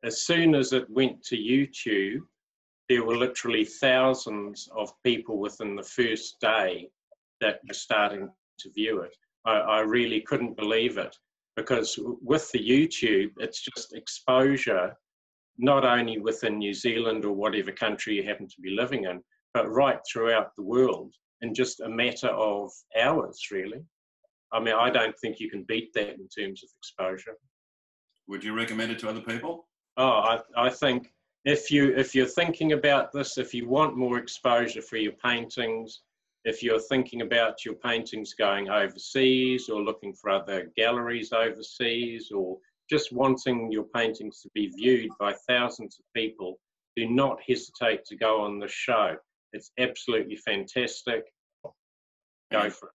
as soon as it went to YouTube, there were literally thousands of people within the first day that were starting to view it. I really couldn't believe it, because with the YouTube, it's just exposure, not only within New Zealand or whatever country you happen to be living in, but right throughout the world in just a matter of hours, really. I mean, I don't think you can beat that in terms of exposure. Would you recommend it to other people? Oh, I think if you're thinking about this, if you want more exposure for your paintings, if you're thinking about your paintings going overseas or looking for other galleries overseas, or just wanting your paintings to be viewed by thousands of people, do not hesitate to go on the show. It's absolutely fantastic. Go for it.